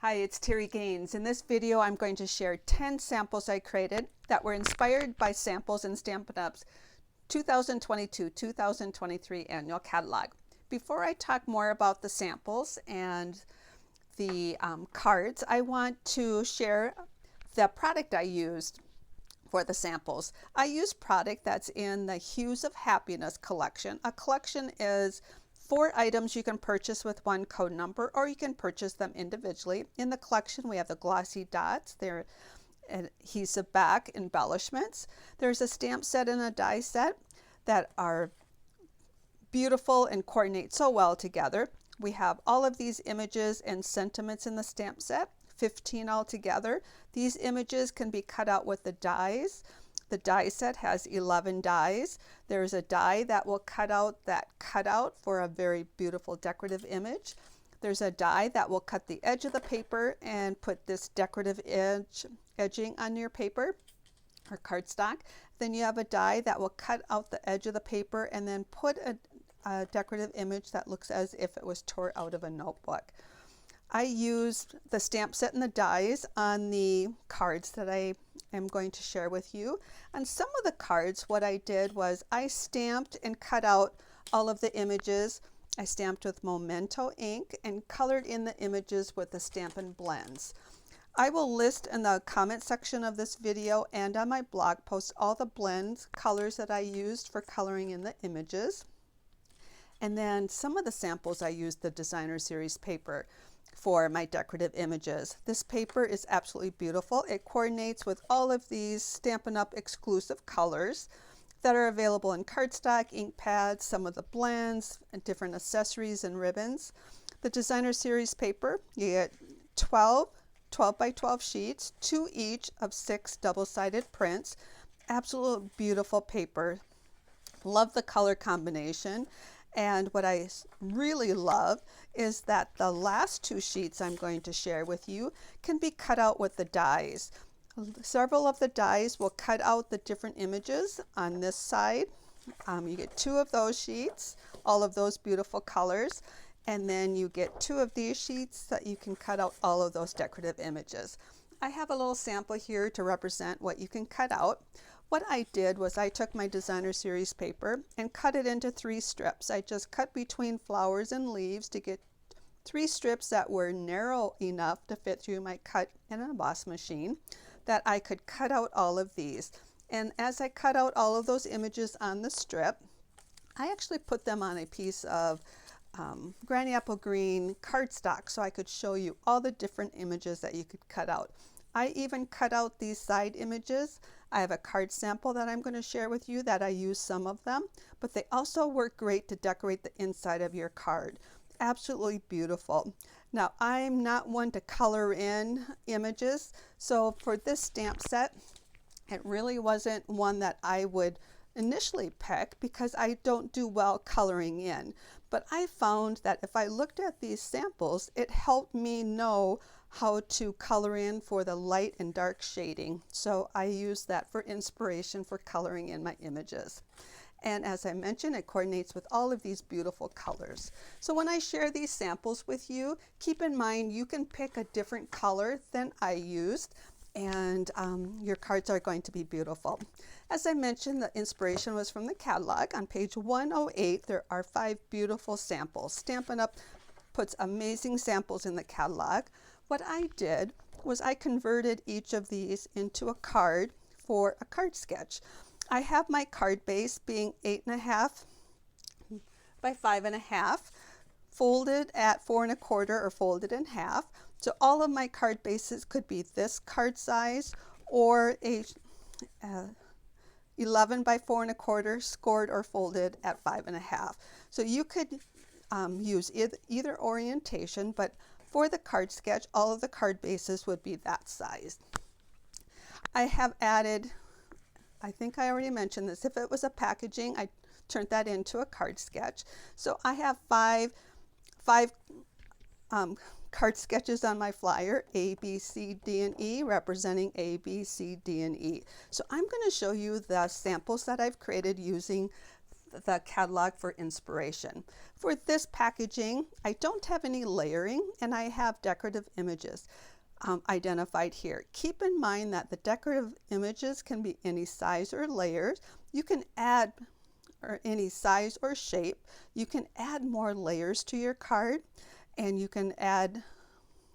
Hi, it's Terry Gaines. In this video, I'm going to share 10 samples I created that were inspired by samples in Stampin' Up's 2022-2023 annual catalog. Before I talk more about the samples and the cards, I want to share the product I used for the samples. I used product that's in the Hues of Happiness collection. A collection is 4 items you can purchase with one code number, or you can purchase them individually. In the collection, we have the glossy dots, they're adhesive back embellishments. There's a stamp set and a die set that are beautiful and coordinate so well together. We have all of these images and sentiments in the stamp set, 15 altogether. These images can be cut out with the dies. The die set has 11 dies. There's a die that will cut out that cutout for a very beautiful decorative image. There's a die that will cut the edge of the paper and put this decorative edging on your paper or cardstock. Then you have a die that will cut out the edge of the paper and then put a decorative image that looks as if it was tore out of a notebook. I used the stamp set and the dies on the cards that I am going to share with you. On some of the cards, what I did was I stamped and cut out all of the images. I stamped with Memento ink and colored in the images with the Stampin' Blends. I will list in the comment section of this video and on my blog post all the blends, colors that I used for coloring in the images. And then some of the samples I used the designer series paper for my decorative images. This paper is absolutely beautiful. It coordinates with all of these Stampin' Up! Exclusive colors that are available in cardstock, ink pads, some of the blends, and different accessories and ribbons. The designer series paper, you get 12 by 12 sheets, 2 each of 6 double-sided prints. Absolute beautiful paper. Love the color combination. And what I really love is that the last 2 sheets I'm going to share with you can be cut out with the dies. Several of the dies will cut out the different images on this side. You get 2 of those sheets, all of those beautiful colors, and then you get 2 of these sheets that you can cut out all of those decorative images. I have a little sample here to represent what you can cut out. What I did was I took my designer series paper and cut it into 3 strips. I just cut between flowers and leaves to get 3 strips that were narrow enough to fit through my cut and emboss machine that I could cut out all of these. And as I cut out all of those images on the strip, I actually put them on a piece of granny apple green cardstock so I could show you all the different images that you could cut out. I even cut out these side images. I have a card sample that I'm going to share with you that I use some of them, but they also work great to decorate the inside of your card. Absolutely beautiful. Now, I'm not one to color in images, so for this stamp set, it really wasn't one that I would initially pick because I don't do well coloring in. But I found that if I looked at these samples, it helped me know how to color in for the light and dark shading. So I use that for inspiration for coloring in my images. And as I mentioned, it coordinates with all of these beautiful colors. So when I share these samples with you, keep in mind you can pick a different color than I used, and your cards are going to be beautiful. As I mentioned, the inspiration was from the catalog. On page 108, there are 5 beautiful samples. Stampin' Up! Puts amazing samples in the catalog. What I did was I converted each of these into a card for a card sketch. I have my card base being 8.5 by 5.5, folded at 4.25 or folded in half. So all of my card bases could be this card size or a 11 by 4.25 scored or folded at 5.5. So you could use either orientation, but for the card sketch, all of the card bases would be that size. I have added, I think I already mentioned this, if it was a packaging, I turned that into a card sketch. So I have five card sketches on my flyer, A, B, C, D, and E, representing A, B, C, D, and E. So I'm going to show you the samples that I've created using the catalog for inspiration. For this packaging, I don't have any layering and I have decorative images identified here. Keep in mind that the decorative images can be any size or layers. You can add or any size or shape. You can add more layers to your card, and you can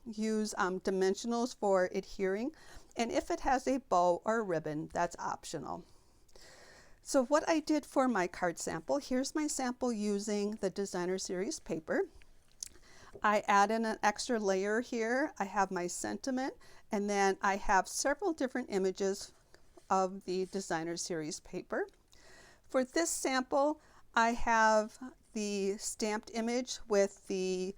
use dimensionals for adhering, and if it has a bow or ribbon, that's optional. So what I did for my card sample, here's my sample using the designer series paper. I add in an extra layer here. I have my sentiment, and then I have several different images of the designer series paper. For this sample, I have the stamped image with the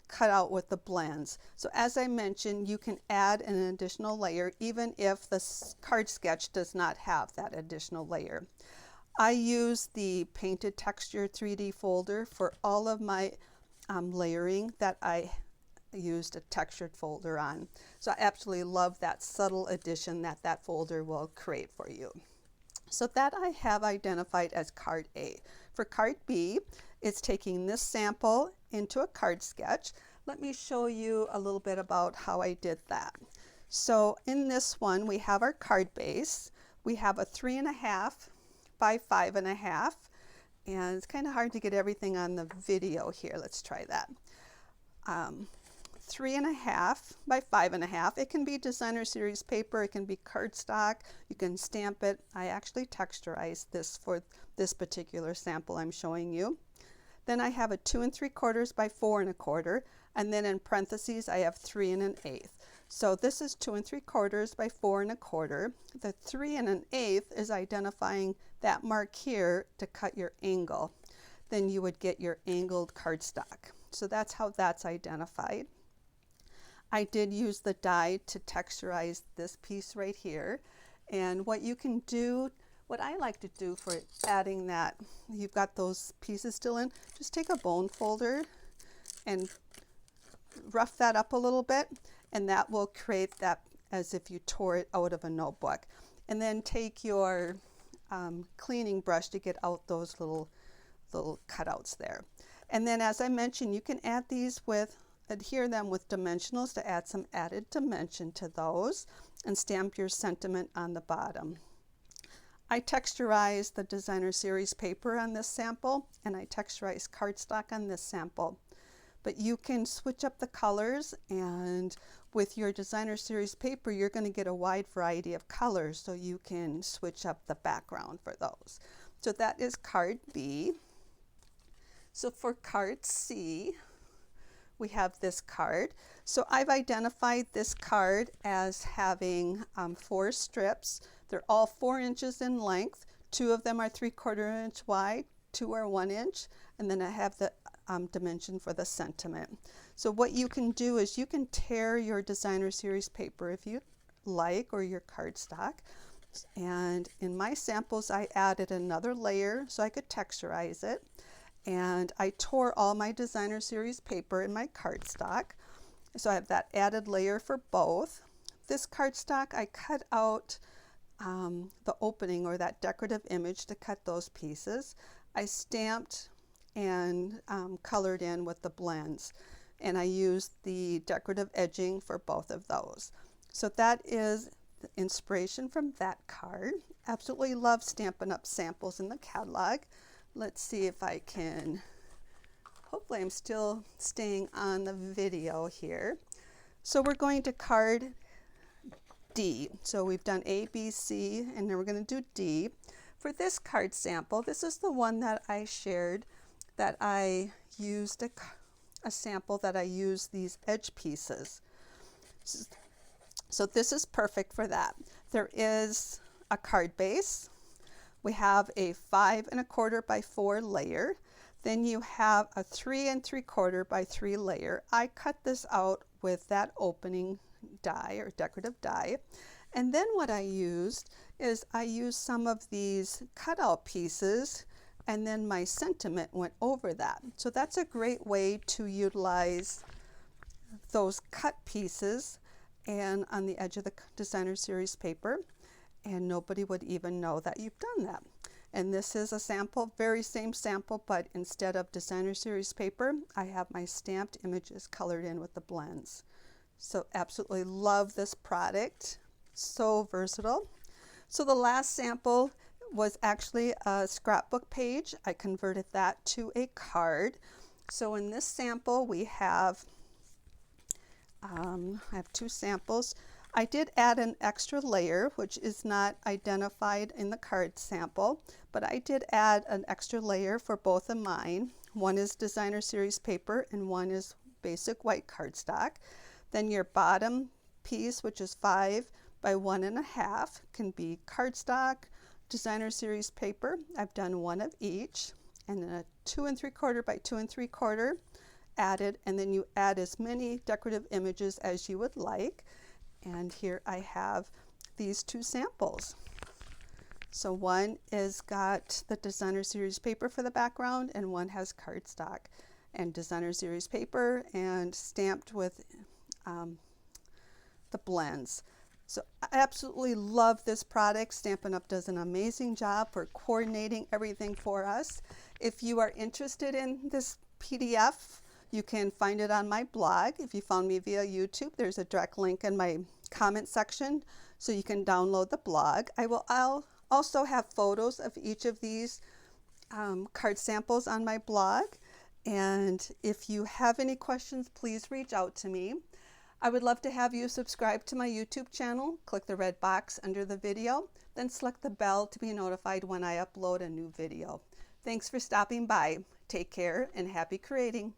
cut out with the blends. So as I mentioned, you can add an additional layer even if the card sketch does not have that additional layer. I use the painted texture 3D folder for all of my layering that I used a textured folder on. So I absolutely love that subtle addition that that folder will create for you. So that I have identified as card A. For card B, it's taking this sample into a card sketch. Let me show you a little bit about how I did that. So in this one, we have our card base. We have a 3.5 by 5.5, and it's kind of hard to get everything on the video here. Let's try that. 3.5 by 5.5. It can be designer series paper, it can be cardstock, you can stamp it. I actually texturized this for this particular sample I'm showing you. Then I have a 2 3/4 by 4 1/4, and then in parentheses I have 3 1/8. So this is 2 3/4 by 4 1/4. The 3 1/8 is identifying that mark here to cut your angle. Then you would get your angled cardstock. So that's how that's identified. I did use the die to texturize this piece right here. And what you can do, what I like to do for adding that, you've got those pieces still in, just take a bone folder and rough that up a little bit, and that will create that as if you tore it out of a notebook. And then take your cleaning brush to get out those little cutouts there. And then as I mentioned, you can add these with, adhere them with dimensionals to add some added dimension to those, and stamp your sentiment on the bottom. I texturized the designer series paper on this sample, and I texturized cardstock on this sample. But you can switch up the colors, and with your designer series paper, you're going to get a wide variety of colors, so you can switch up the background for those. So that is card B. So for card C, we have this card. So I've identified this card as having 4 strips. They're all 4 inches in length. 2 of them are 3/4 inch wide, 2 are 1 inch, and then I have the dimension for the sentiment. So what you can do is you can tear your designer series paper if you like, or your cardstock. And in my samples, I added another layer so I could texturize it. And I tore all my designer series paper in my cardstock. So I have that added layer for both. This cardstock, I cut out the opening or that decorative image to cut those pieces. I stamped and colored in with the blends. And I used the decorative edging for both of those. So that is the inspiration from that card. Absolutely love Stampin' Up samples in the catalog. Let's see if I can, hopefully I'm still staying on the video here. So we're going to card D. So we've done A, B, C, and then we're going to do D. For this card sample, this is the one that I shared that I used a sample that I used these edge pieces. So this is perfect for that. There is a card base. We have a 5 1/4 by 4 layer. Then you have a 3 3/4 by 3 layer. I cut this out with that opening die or decorative die. And then what I used is I used some of these cutout pieces, and then my sentiment went over that. So that's a great way to utilize those cut pieces and on the edge of the designer series paper, and nobody would even know that you've done that. And this is a sample, very same sample, but instead of designer series paper, I have my stamped images colored in with the blends. So absolutely love this product. So versatile. So the last sample was actually a scrapbook page. I converted that to a card. So in this sample we have, I have two samples. I did add an extra layer, which is not identified in the card sample, but I did add an extra layer for both of mine. One is designer series paper and one is basic white cardstock. Then your bottom piece, which is 5 by 1.5, can be cardstock, designer series paper. I've done one of each, and then a 2 3/4 by 2 3/4 added, and then you add as many decorative images as you would like. And here I have these two samples. So one is got the designer series paper for the background, and one has cardstock and designer series paper and stamped with the blends. So I absolutely love this product. Stampin' Up! Does an amazing job for coordinating everything for us. If you are interested in this PDF, you can find it on my blog. If you found me via YouTube, there's a direct link in my comment section, so you can download the blog. I'll also have photos of each of these card samples on my blog. And if you have any questions, please reach out to me. I would love to have you subscribe to my YouTube channel. Click the red box under the video, then select the bell to be notified when I upload a new video. Thanks for stopping by. Take care and happy creating.